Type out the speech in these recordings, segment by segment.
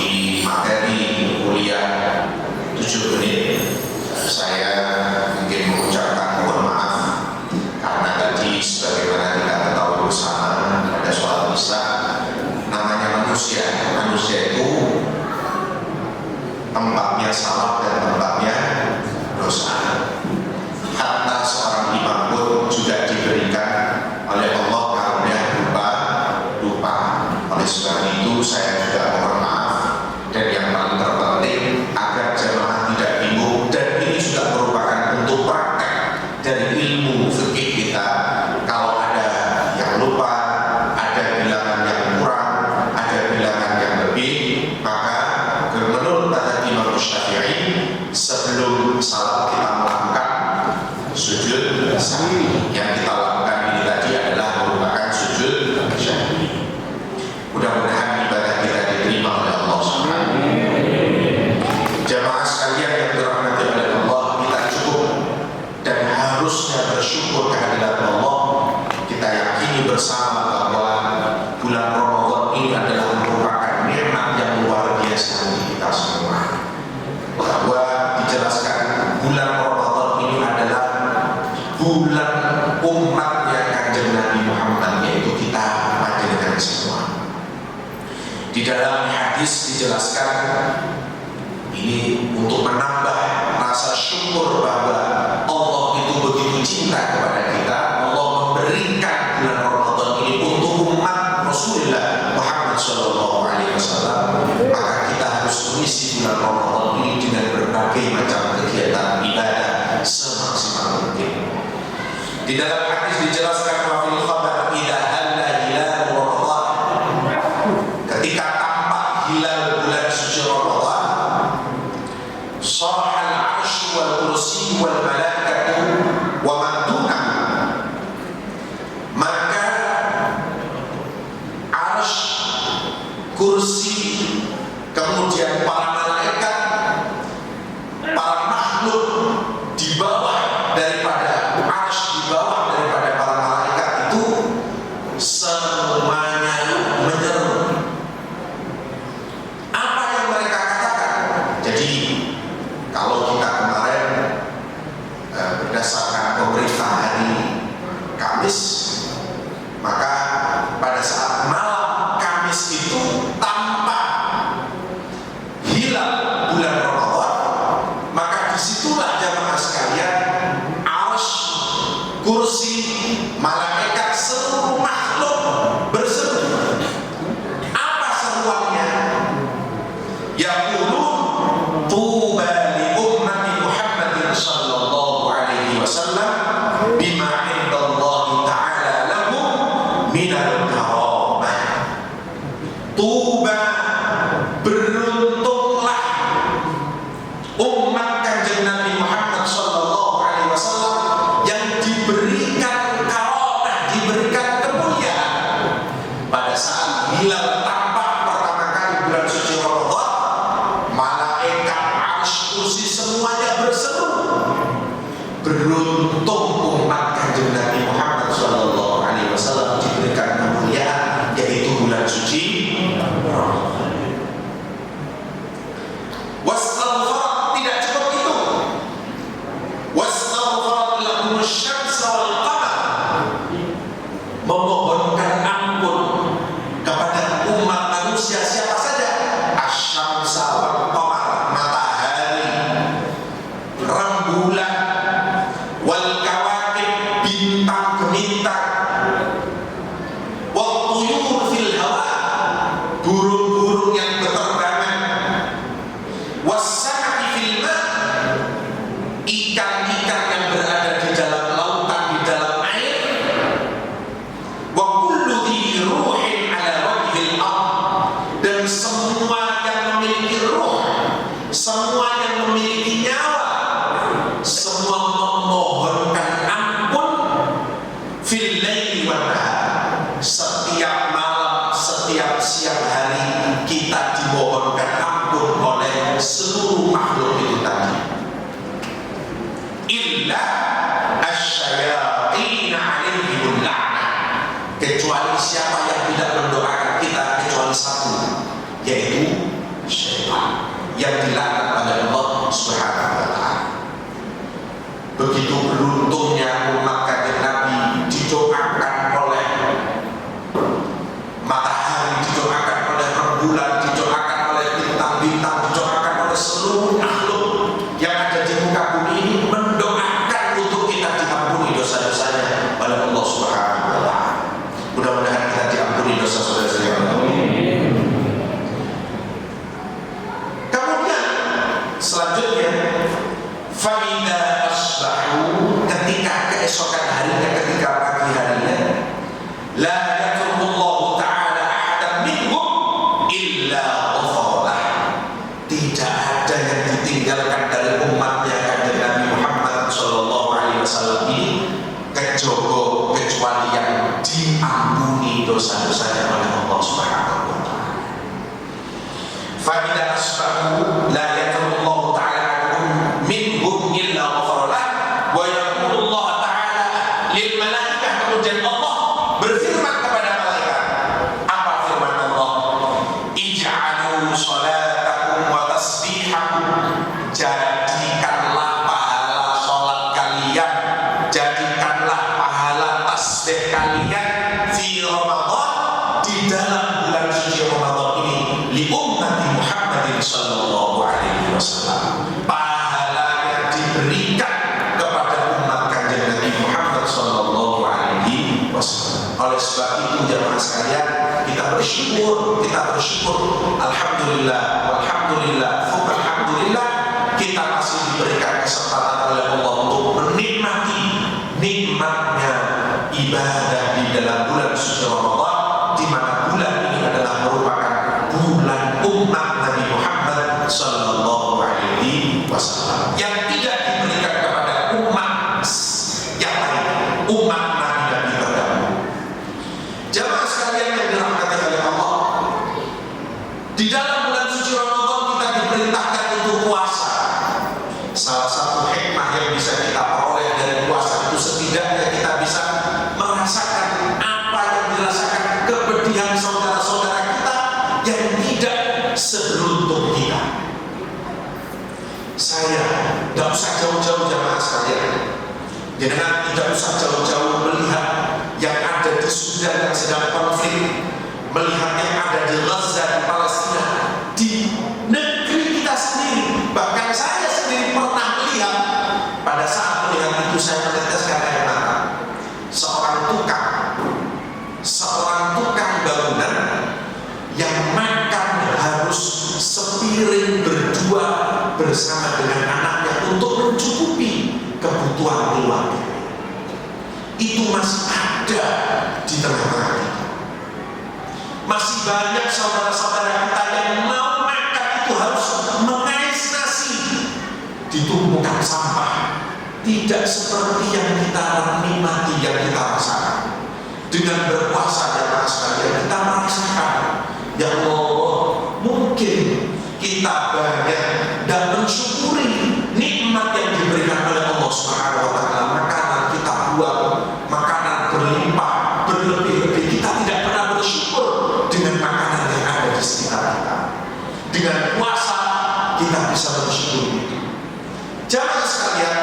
memasuki materi kuliah 7 menit, saya mungkin mengucapkan mohon maaf karena tadi sebagaimana kita ketahui bersama pada sholat isya, namanya manusia itu tempatnya salah dan tempatnya dosa. Hatta seorang imam pun juga diberikan oleh Allah karunia lupa. Oleh sebab itu saya juga mohon maaf, dan yang paling terpenting agar jemaah tidak bingung, dan ini juga merupakan untuk praktek dari ilmu fikih kita. Kalau ada yang lupa, ada bilangan yang kurang, ada bilangan yang lebih, maka menurut mazhab Imam Syafi'i sebelum salat kita melakukan sujud sahwi. Yang kita lakukan ini tadi adalah merupakan sujud sahwi. Mudah-mudahan ibadah kita diterima oleh Allah Subhanahu. Jamaah sekalian yang dirahmati oleh Allah, kita cukup dan harusnya bersyukur kehadirat Allah. Kita yakini bersama bahwa bulan Ramadan ini adalah merupakan nikmat yang luar biasa bagi kita semua. Bahwa dijelaskan bulan Ramadan ini adalah bulan umatnya Kanjeng Nabi Muhammad, yaitu kita panjenengan semua. Di dalam hadis dijelaskan ini untuk menambah rasa syukur bahwa Allah itu begitu cinta kepada kita. Allah memberikan bulan Ramadan ini untuk umat Rasulullah Muhammad SAW. Maka kita harus mengisi bulan Ramadan ini dengan berbagai macam kegiatan ibadah semaksimal mungkin. Di dalam hadis dijelaskan wafil khabar idza halla hilal Ramadan, ketika tampak hilal bulan suci Ramadan, sahal arsy wal kursi wal malaikatu wa man dunah, maka arsy, kursi, kemudian para malaikat, para makhluk di bawah daripada arsy, di bawah daripada para malaikat itu semuanya menyeru. Apa yang mereka katakan? Jadi kalau kita kemarin berdasarkan pemerintah hari Kamis, maka pada saat malam Kamis itu tampak hilal bulan Ramadan, maka disitulah jamaah sekalian arsy, kursi, malaikat, seluruh makhluk berseru. Apa seruannya? Yaqulun tuba li ummati Muhammadin sallallahu alaihi wasallam bima indallahi ta'ala lahum minal karamah. Tuba, beruntunglah umat Kanjeng Nabi Muhammad sallallahu alaihi wasallam yang diberikan karamah, diberikan kemuliaan. Pada saat hilal tampak pertama kali bulan suci Ramadan, malaikat, arsy, kursi semuanya berseru. Beruntung umat Kanjeng Nabi Muhammad sallallahu alaihi wasallam diberikan kemuliaan, yaitu bulan suci Ramadan. Wastaghfar, tidak cukup itu. Wastaghfar lahum asy-syamsa wal qamar, memohonkan ampun kepada umat manusia siapa saja. Asy-syamsa wal qamar, matahari, rembulan, wal kawakib, bintang gemintang, wal tuyur fil hawa, burung-burung yang berterbangan, was-samaki fil ma, ikan-ikan yang berada di dalam lautan, di dalam air, wa kullu dhi ruhin ala wajhil ardh, dan semua yang memiliki ruh, semua yang memiliki nyawa, semua memohonkan ampun fil laili wan nahar, setiap malam, setiap siang hari kita dimohonkan ampun oleh seluruh makhluk itu tadi. Illa asy-syayatin 'alaihimul la'nah, kecuali siapa yang tidak mendoakan kita kecuali satu, yaitu yang dilaknat oleh Allah Subhanahu wa taala. Begitu beruntungnya umat Kanjeng Nabi, didoakan oleh matahari, didoakan oleh rembulan, didoakan oleh bintang-bintang, didoakan oleh seluruh makhluk yang ada di muka bumi ini, mendoakan untuk kita diampuni dosa-dosanya oleh Allah Subhanahu wa taala. Mudah-mudahan kita diampuni dosa-dosanya. Kemudian selanjutnya, faida asbahu, ketika keesokan harinya, ketika pagi harinya, la yatrullahu ta'ala ahadan minhum illa ghafarlah, tidak ada yang ditinggalkan dari umatnya Kanjeng Nabi Muhammad sallallahu alaihi wasallam ini kecuali yang diampuni dosa-dosanya oleh Allah Subhanahu wa taala. Fa idza asbahu la yatrullahu ta'ala minhum illa ghafarlah wa yaqulu Allah ta'ala lil malaikah, kemudian Allah berfirman kepada malaikat. Apa firman Allah? Ij'alu sholatakum wa tasbihakum, jadikanlah pahala sholat kalian, jadikanlah pahala tasbih kalian fi Ramadan, di dalam bulan suci Ramadan ini, li ummati Muhammadin sallallahu alaihi wasallam, pahala yang diberikan kepada umat Kanjeng Nabi Muhammad sallallahu alaihi wasallam. Oleh sebab itu jamaah sekalian, kita bersyukur, alhamdulillah, walhamdulillah, alhamdulillah, kita masih diberikan kesempatan oleh Allah untuk menikmati nikmatnya ibadah di dalam bulan suci Ramadan, di mana bulan ini adalah merupakan bulan umat Nabi Muhammad sallallahu alaihi wasallam, yang tidak diberikan kepada umat yang lain, umat Nabi terdahulu. Jamaah sekalian yang dirahmati oleh Allah, di dalam bulan suci Ramadan kita diperintahkan untuk puasa. Salah satu hikmah yang bisa kita peroleh dari puasa itu, setidaknya kita bisa merasakan apa yang dirasakan kepedihan saudara-saudara kita yang tidak seberuntung kita. Saya tidak usah jauh-jauh jamaah sekalian, jangan tidak usah jauh-jauh melihat yang ada di Sudan yang sedang konflik, melihat yang ada di Gaza, di Palestina, di negeri kita sendiri. Bahkan saya sendiri pernah melihat, pada saat melihat itu saya meneteskan air mata. Seorang tukang bangunan yang makan harus sepiring berdua bersama dengan anaknya untuk mencukupi kebutuhan keluarga. Itu masih ada di tengah-tengah kita. Masih banyak saudara-saudara kita yang mau makan itu harus mengais nasi di tumpukan sampah. Tidak seperti yang kita nikmati, yang kita rasakan. Dengan berpuasa jamaah sekalian, kita merasakan, ya Allah, mungkin kita banyak dan mensyukuri nikmat yang diberikan oleh Allah Subhanahu wa taala. Makanan kita buat, makanan berlimpah, berlebih-lebih. Kita tidak pernah bersyukur dengan makanan yang ada di sekitar kita. Dengan puasa kita bisa bersyukur. Jamaah sekalian,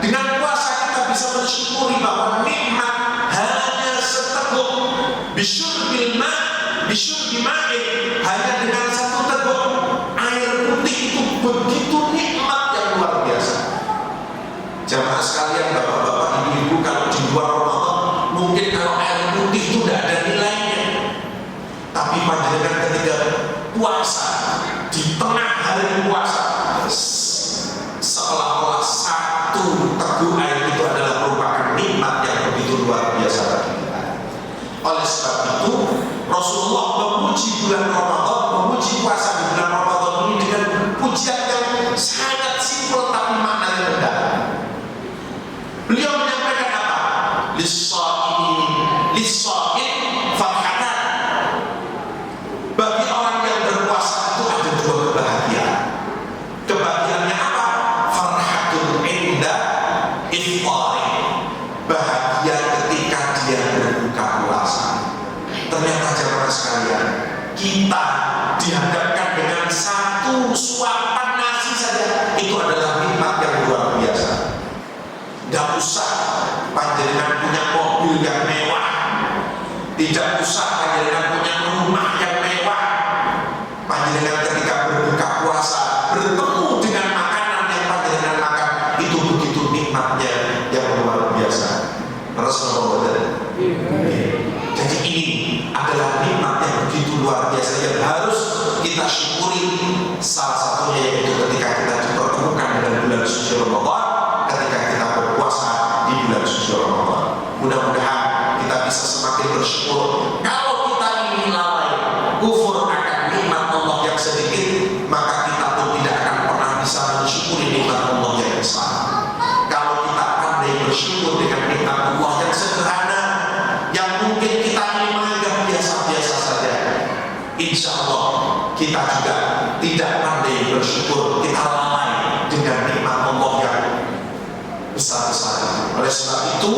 dengan puasa kita bisa bersyukuri bahwa nikmat hanya seteguk bisyurbil ma'in, hanya dengan satu teguk air putih itu begitu nikmat yang luar biasa. Jamaah sekalian, bapak-bapak, ibu-ibu, kalau di luar Ramadan mungkin kalau air putih itu tidak ada nilainya, tapi panjenengan ketika puasa, di tengah hari puasa, seolah-olah satu teguk air itu adalah merupakan nikmat yang begitu luar biasa bagi kita. Oleh sebab itu Rasulullah memuji bulan Ramadan, memuji puasa di bulan Ramadan ini dengan pujian yang sangat simpel tapi maknanya mendalam. Beliau menyampaikan apa? Lis-shaim farhatan. Bagi orang yang berpuasa itu ada dua kebahagiaan. Kebahagiaannya apa? Farhatun inda ifthari, bahagia ketika dia berbuka puasa. Ternyata jemaah sekalian, kita dihadapkan dengan satu satu suapan nasi saja itu adalah nikmat yang luar biasa. Tidak usah panjenengan punya mobil yang mewah, tidak usah panjenengan punya rumah yang mewah. Panjenengan ketika berbuka puasa bertemu dengan makanan yang panjenengan makan, itu begitu nikmatnya yang luar biasa. Rasulullah. Jadi ini adalah nikmat yang begitu luar biasa yang harus kita syukuri. Salah satunya yaitu ketika kita dipertemukan dengan bulan suci Ramadan, ketika kita berpuasa di bulan suci Ramadan. Mudah-mudahan kita bisa semakin bersyukur. Kalau kita ini lalai kufur akan nikmat Allah yang sedikit, maka kita pun tidak akan pernah bisa mensyukuri nikmat Allah yang besar. Kalau kita pandai bersyukur dengan nikmat Allah yang sederhana, yang mungkin kita ini menganggap biasa-biasa saja, insya Allah kita juga tidak pandai bersyukur, kita lalai dengan nikmat Allah yang besar-besar. Oleh sebab itu